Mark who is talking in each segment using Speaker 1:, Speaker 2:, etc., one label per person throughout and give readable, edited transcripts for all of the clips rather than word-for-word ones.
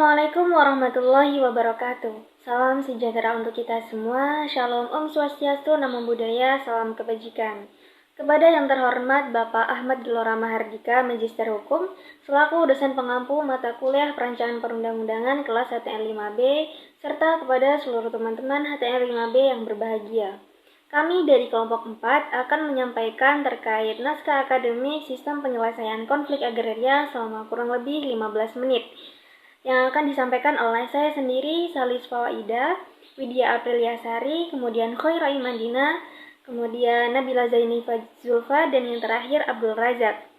Speaker 1: Assalamualaikum warahmatullahi wabarakatuh. Salam sejahtera untuk kita semua. Shalom, Om Swastiastu, Namo Buddhaya, salam kebajikan. Kepada yang terhormat Bapak Ahmad Gelora Mahardika, Magister Hukum, selaku dosen pengampu mata kuliah Perancangan Perundang-undangan kelas HTN 5B, serta kepada seluruh teman-teman HTN 5B yang berbahagia. Kami dari kelompok 4 akan menyampaikan terkait naskah akademik sistem penyelesaian konflik agraria selama kurang lebih 15 menit. Yang akan disampaikan oleh saya sendiri, Salis Fawaida, Widya Apriliasari, kemudian Khoira Imandina, kemudian Nabila Zaini Zulfa, dan yang terakhir Abdul Razak.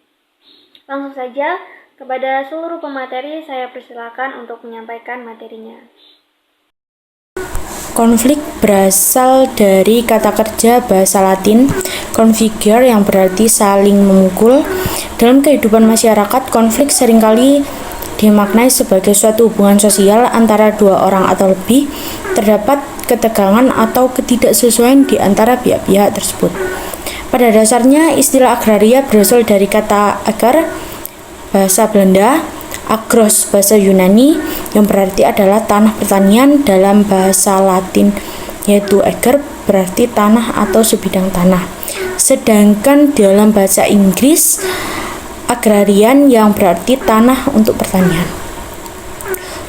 Speaker 1: Langsung saja, kepada seluruh pemateri saya persilakan untuk menyampaikan materinya.
Speaker 2: Konflik berasal dari kata kerja bahasa Latin configere yang berarti saling memukul. Dalam kehidupan masyarakat, konflik seringkali dimaknai sebagai suatu hubungan sosial antara dua orang atau lebih. Terdapat ketegangan atau ketidaksesuaian di antara pihak-pihak tersebut. Pada dasarnya, istilah agraria berasal dari kata agar, bahasa Belanda, agros, bahasa Yunani, yang berarti adalah tanah pertanian dalam bahasa Latin, yaitu ager berarti tanah atau sebidang tanah. Sedangkan dalam bahasa Inggris, agrarian yang berarti tanah untuk pertanian.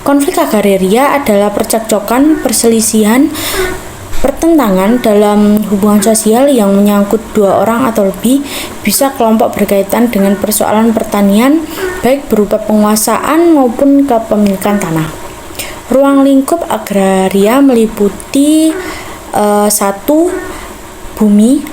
Speaker 2: Konflik agraria adalah percekcokan, perselisihan, pertentangan dalam hubungan sosial yang menyangkut dua orang atau lebih, bisa kelompok berkaitan dengan persoalan pertanian, baik berupa penguasaan maupun kepemilikan tanah. Ruang lingkup agraria meliputi 1. Bumi.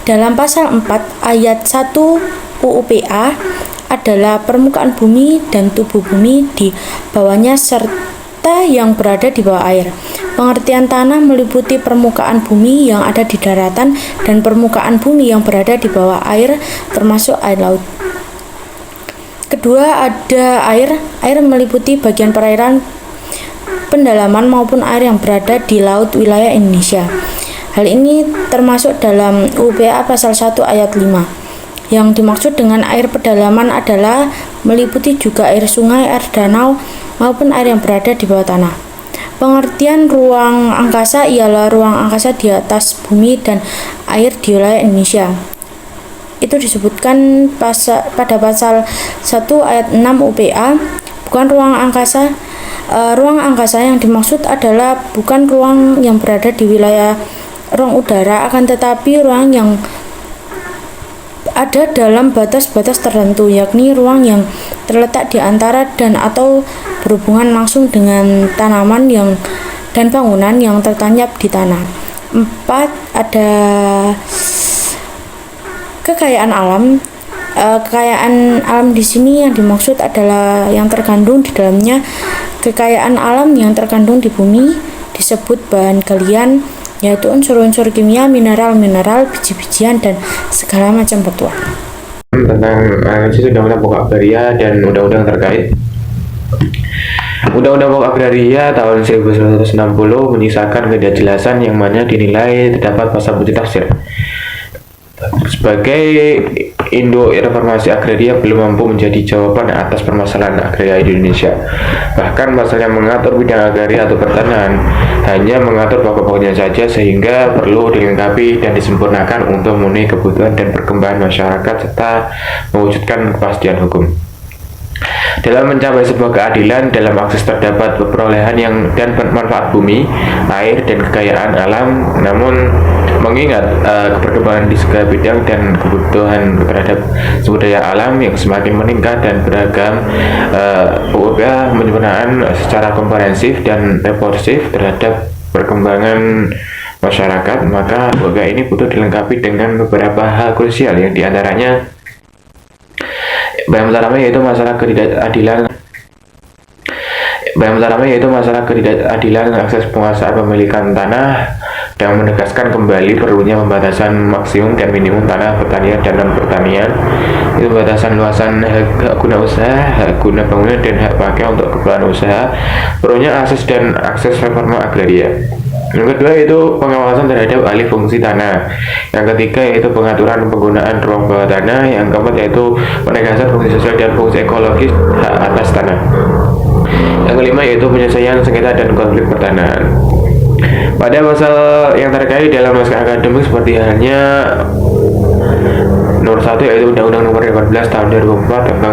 Speaker 2: Dalam pasal 4 ayat 1 UUPA adalah permukaan bumi dan tubuh bumi di bawahnya serta yang berada di bawah air. Pengertian tanah meliputi permukaan bumi yang ada di daratan dan permukaan bumi yang berada di bawah air, termasuk air laut. Kedua, ada air. Air meliputi bagian perairan, pendalaman maupun air yang berada di laut wilayah Indonesia. Hal ini termasuk dalam UUPA pasal 1 ayat 5. Yang dimaksud dengan air pedalaman adalah meliputi juga air sungai, air danau, maupun air yang berada di bawah tanah. Pengertian ruang angkasa ialah ruang angkasa di atas bumi dan air di wilayah Indonesia. Itu disebutkan pada pasal 1 ayat 6 UPA. Bukan ruang angkasa. Ruang angkasa yang dimaksud adalah bukan ruang yang berada di wilayah ruang udara, akan tetapi ruang yang ada dalam batas-batas tertentu, yakni ruang yang terletak di antara dan atau berhubungan langsung dengan tanaman dan bangunan yang tertanyap di tanah. 4. Ada kekayaan alam. Kekayaan alam di sini yang dimaksud adalah yang terkandung di dalamnya. Kekayaan alam yang terkandung di bumi disebut bahan galian, yaitu unsur-unsur kimia, mineral-mineral, biji-bijian, dan segala macam batuan.
Speaker 3: Tentang analisis Undang-Undang Pokok Agraria dan undang-undang terkait. Undang-Undang Pokok Agraria tahun 1960 menyisakan ketidakjelasan yang mana dinilai terdapat pasal multitafsir. Sebagai induk reformasi agraria belum mampu menjadi jawaban atas permasalahan agraria di Indonesia. Bahkan pasal yang mengatur bidang agraria atau pertanian hanya mengatur pokok-pokoknya saja, sehingga perlu dilengkapi dan disempurnakan untuk memenuhi kebutuhan dan perkembangan masyarakat serta mewujudkan kepastian hukum. Dalam mencapai sebuah keadilan dalam akses terdapat perolehan dan manfaat bumi, air, dan kekayaan alam, namun mengingat perkembangan di segala bidang dan kebutuhan terhadap sumber daya alam yang semakin meningkat dan beragam, UUPA menyempurnakan secara komprehensif dan responsif terhadap perkembangan masyarakat, maka UUPA ini butuh dilengkapi dengan beberapa hal krusial yang diantaranya yang pertama yaitu masalah ketidakadilan akses penguasaan pemilikan tanah, dan menegaskan kembali perlunya pembatasan maksimum dan minimum tanah pertanian dan non pertanian, itu batasan luasan hak guna usaha, hak guna bangunan, dan hak pakai untuk keperluan usaha, perlunya akses reforma agraria. Yang kedua yaitu pengawasan terhadap alih fungsi tanah. Yang ketiga yaitu pengaturan penggunaan ruang bawah tanah. Yang keempat yaitu penegasan fungsi sosial dan fungsi ekologis hak atas tanah. Yang kelima yaitu penyelesaian sengketa dan konflik pertanahan. Pada pasal yang terkait dalam naskah akademik seperti halnya nomor 1 yaitu Undang-Undang Nomor 18 Tahun 2004 tentang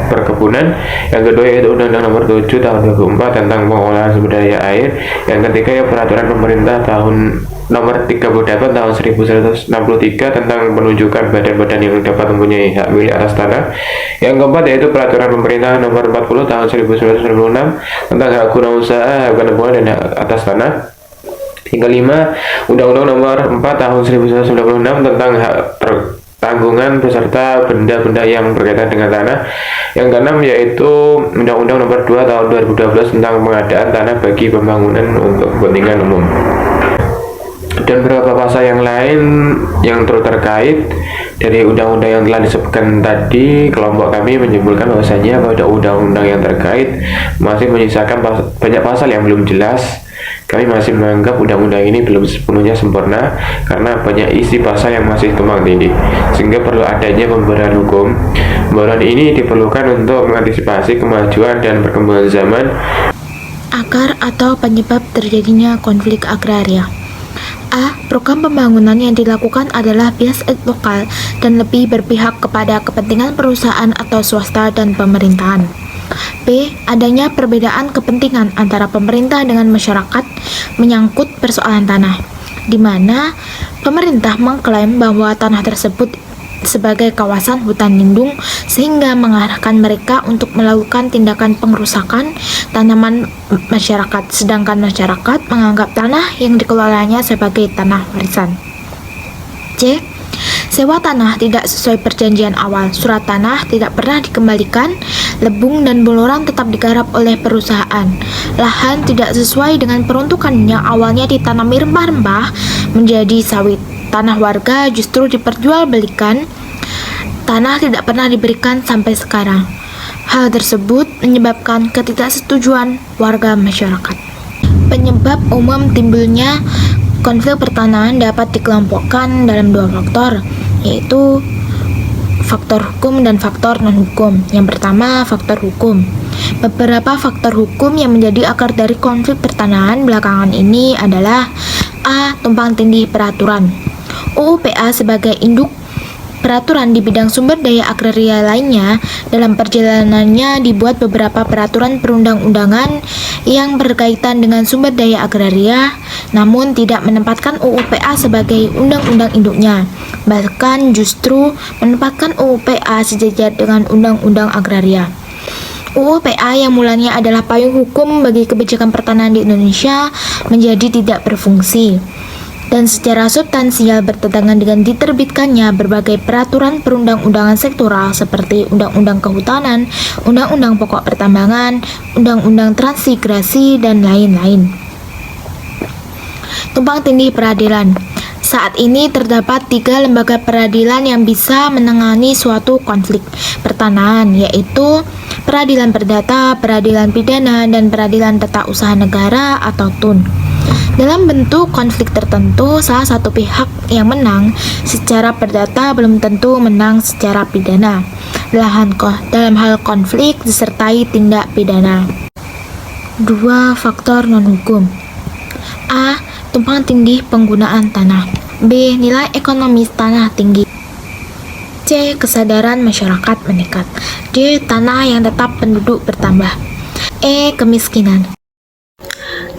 Speaker 3: perkebunan. Yang kedua yaitu Undang-Undang Nomor 7 Tahun 2004 tentang pengolahan sumber daya air. Yang ketiga yaitu Peraturan Pemerintah Nomor 38 Tahun 1963 tentang penunjukan badan-badan yang dapat mempunyai hak milik atas tanah. Yang keempat yaitu Peraturan Pemerintah Nomor 40 Tahun 1996 tentang hak guna usaha, hak guna dan hak atas tanah. Yang kelima, Undang-Undang Nomor 4 Tahun 1996 tentang hak tanggungan beserta benda-benda yang berkaitan dengan tanah. Yang keenam yaitu Undang-Undang Nomor 2 Tahun 2012 tentang pengadaan tanah bagi pembangunan untuk kepentingan umum. Dan beberapa pasal yang lain yang terkait dari undang-undang yang telah disebutkan tadi, kelompok kami menyimpulkan bahwasanya pada undang-undang yang terkait masih menyisakan banyak pasal yang belum jelas. Kami masih menganggap undang-undang ini belum sepenuhnya sempurna karena banyak isi pasal yang masih tumpang tindih, sehingga perlu adanya pembaharuan hukum. Pembaharuan ini diperlukan untuk mengantisipasi kemajuan dan perkembangan zaman.
Speaker 2: Akar atau penyebab terjadinya konflik agraria. A. Program pembangunan yang dilakukan adalah bias lokal dan lebih berpihak kepada kepentingan perusahaan atau swasta dan pemerintahan. B. Adanya perbedaan kepentingan antara pemerintah dengan masyarakat menyangkut persoalan tanah, di mana pemerintah mengklaim bahwa tanah tersebut sebagai kawasan hutan lindung sehingga mengarahkan mereka untuk melakukan tindakan pengrusakan tanaman masyarakat, sedangkan masyarakat menganggap tanah yang dikelolanya sebagai tanah warisan. C. Sewa tanah tidak sesuai perjanjian awal, surat tanah tidak pernah dikembalikan, lebung dan buluran tetap digarap oleh perusahaan, lahan tidak sesuai dengan peruntukan yang awalnya ditanami rempah-rempah menjadi sawit, tanah warga justru diperjualbelikan, tanah tidak pernah diberikan sampai sekarang. Hal tersebut menyebabkan ketidaksetujuan warga masyarakat. Penyebab umum timbulnya konflik pertanahan dapat dikelompokkan dalam dua faktor, yaitu faktor hukum dan faktor non-hukum. Yang pertama, faktor hukum. Beberapa faktor hukum yang menjadi akar dari konflik pertanahan belakangan ini adalah A. Tumpang tindih peraturan. UU PA sebagai induk peraturan di bidang sumber daya agraria lainnya, dalam perjalanannya dibuat beberapa peraturan perundang-undangan yang berkaitan dengan sumber daya agraria, namun tidak menempatkan UU PA sebagai undang-undang induknya, bahkan justru menempatkan UU PA sejajar dengan undang-undang agraria. UU PA yang mulanya adalah payung hukum bagi kebijakan pertanahan di Indonesia menjadi tidak berfungsi, dan secara substansial bertentangan dengan diterbitkannya berbagai peraturan perundang-undangan sektoral seperti Undang-Undang Kehutanan, Undang-Undang Pokok Pertambangan, Undang-Undang Transmigrasi, dan lain-lain. Tumpang tindih peradilan. Saat ini terdapat 3 lembaga peradilan yang bisa menangani suatu konflik pertanahan, yaitu Peradilan Perdata, Peradilan Pidana, dan Peradilan Tata Usaha Negara atau TUN. Dalam bentuk konflik tertentu, salah satu pihak yang menang secara perdata belum tentu menang secara pidana. Dalam hal konflik disertai tindak pidana. 2. Faktor non-hukum. A. Tumpang tindih penggunaan tanah. B. Nilai ekonomis tanah tinggi. C. Kesadaran masyarakat meningkat. D. Tanah yang tetap penduduk bertambah. E. Kemiskinan.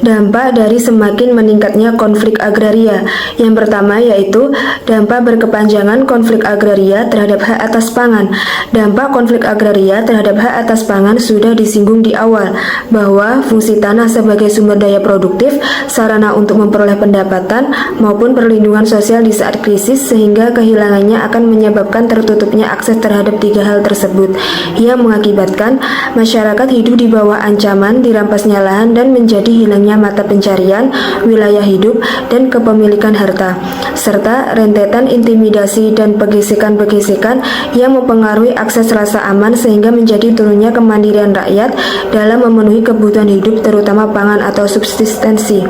Speaker 4: Dampak dari semakin meningkatnya konflik agraria. Yang pertama yaitu dampak berkepanjangan konflik agraria terhadap hak atas pangan. Dampak konflik agraria terhadap hak atas pangan sudah disinggung di awal, bahwa fungsi tanah sebagai sumber daya produktif, sarana untuk memperoleh pendapatan, maupun perlindungan sosial di saat krisis, sehingga kehilangannya akan menyebabkan tertutupnya akses terhadap 3 hal tersebut, yang mengakibatkan masyarakat hidup di bawah ancaman dirampasnya lahan dan menjadi hilangnya mata pencarian, wilayah hidup, dan kepemilikan harta, serta rentetan intimidasi dan pergesekan-pergesekan yang mempengaruhi akses rasa aman sehingga menjadi turunnya kemandirian rakyat dalam memenuhi kebutuhan hidup terutama pangan atau subsistensi.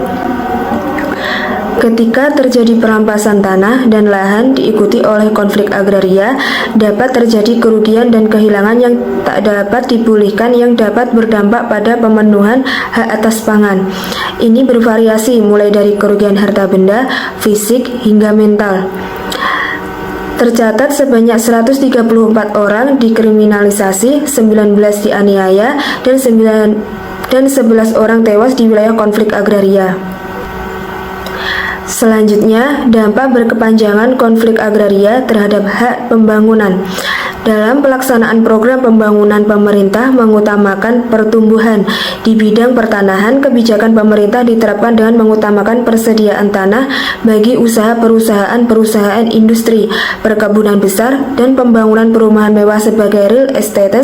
Speaker 4: Ketika terjadi perampasan tanah dan lahan diikuti oleh konflik agraria, dapat terjadi kerugian dan kehilangan yang tak dapat dipulihkan yang dapat berdampak pada pemenuhan hak atas pangan. Ini bervariasi mulai dari kerugian harta benda, fisik, hingga mental. Tercatat sebanyak 134 orang dikriminalisasi, 19 dianiaya, dan 11 orang tewas di wilayah konflik agraria. Selanjutnya, dampak berkepanjangan konflik agraria terhadap hak pembangunan. Dalam pelaksanaan program pembangunan, pemerintah mengutamakan pertumbuhan. Di bidang pertanahan, kebijakan pemerintah diterapkan dengan mengutamakan persediaan tanah bagi usaha perusahaan industri, perkebunan besar, dan pembangunan perumahan mewah sebagai real estate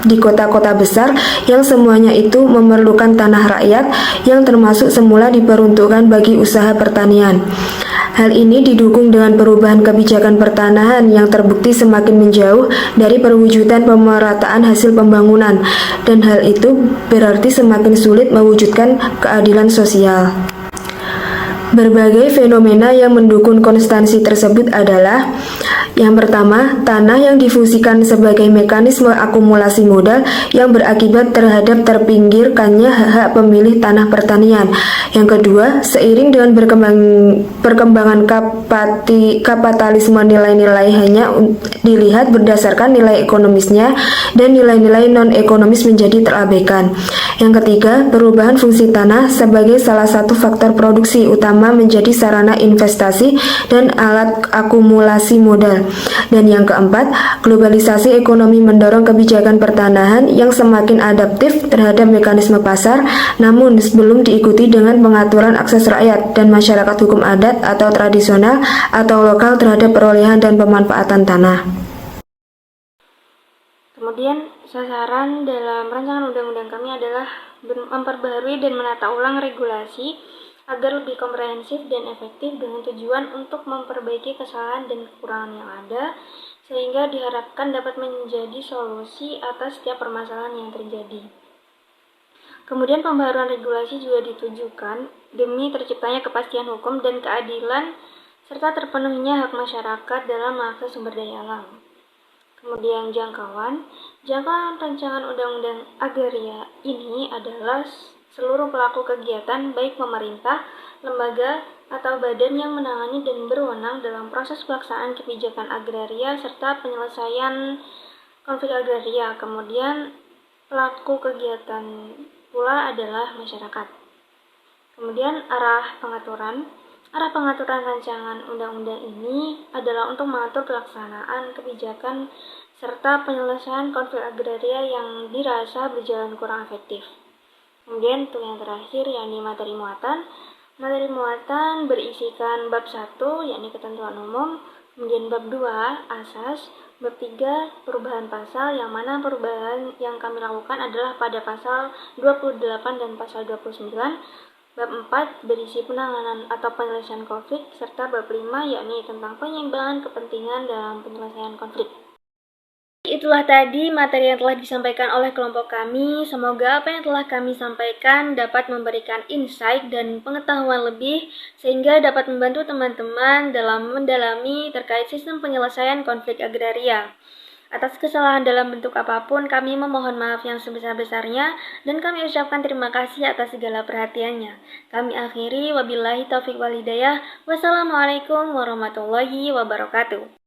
Speaker 4: di kota-kota besar yang semuanya itu memerlukan tanah rakyat yang termasuk semula diperuntukkan bagi usaha pertanian. Hal ini didukung dengan perubahan kebijakan pertanahan yang terbukti semakin menjauh dari perwujudan pemerataan hasil pembangunan, dan hal itu berarti semakin sulit mewujudkan keadilan sosial. Berbagai fenomena yang mendukung konstansi tersebut adalah: yang pertama, tanah yang difungsikan sebagai mekanisme akumulasi modal yang berakibat terhadap terpinggirkannya hak pemilih tanah pertanian. Yang kedua, seiring dengan perkembangan kapitalisme, nilai-nilai hanya dilihat berdasarkan nilai ekonomisnya dan nilai-nilai non-ekonomis menjadi terabaikan. Yang ketiga, perubahan fungsi tanah sebagai salah satu faktor produksi utama menjadi sarana investasi dan alat akumulasi modal. Dan yang keempat, globalisasi ekonomi mendorong kebijakan pertanahan yang semakin adaptif terhadap mekanisme pasar, namun belum diikuti dengan pengaturan akses rakyat dan masyarakat hukum adat atau tradisional atau lokal terhadap perolehan dan pemanfaatan tanah.
Speaker 1: Kemudian, sasaran dalam rancangan undang-undang kami adalah memperbaharui dan menata ulang regulasi agar lebih komprehensif dan efektif dengan tujuan untuk memperbaiki kesalahan dan kekurangan yang ada, sehingga diharapkan dapat menjadi solusi atas setiap permasalahan yang terjadi. Kemudian pembaharuan regulasi juga ditujukan demi terciptanya kepastian hukum dan keadilan serta terpenuhinya hak masyarakat dalam mengakses sumber daya alam. Kemudian jangkauan rancangan undang-undang agraria ini adalah seluruh pelaku kegiatan baik pemerintah, lembaga, atau badan yang menangani dan berwenang dalam proses pelaksanaan kebijakan agraria serta penyelesaian konflik agraria. Kemudian pelaku kegiatan pula adalah masyarakat. Kemudian arah pengaturan rancangan undang-undang ini adalah untuk mengatur pelaksanaan kebijakan serta penyelesaian konflik agraria yang dirasa berjalan kurang efektif. Kemudian untuk yang terakhir, yakni materi muatan. Materi muatan berisikan bab 1, yakni ketentuan umum, kemudian bab 2, asas, bab 3, perubahan pasal, yang mana perubahan yang kami lakukan adalah pada pasal 28 dan pasal 29, bab 4 berisi penanganan atau penyelesaian konflik, serta bab 5 yakni tentang penyeimbangan kepentingan dalam penyelesaian konflik. Itulah tadi materi yang telah disampaikan oleh kelompok kami. Semoga apa yang telah kami sampaikan dapat memberikan insight dan pengetahuan lebih sehingga dapat membantu teman-teman dalam mendalami terkait sistem penyelesaian konflik agraria. Atas kesalahan dalam bentuk apapun, kami memohon maaf yang sebesar-besarnya dan kami ucapkan terima kasih atas segala perhatiannya. Kami akhiri, wabillahi taufiq wal hidayah. Wassalamualaikum warahmatullahi wabarakatuh.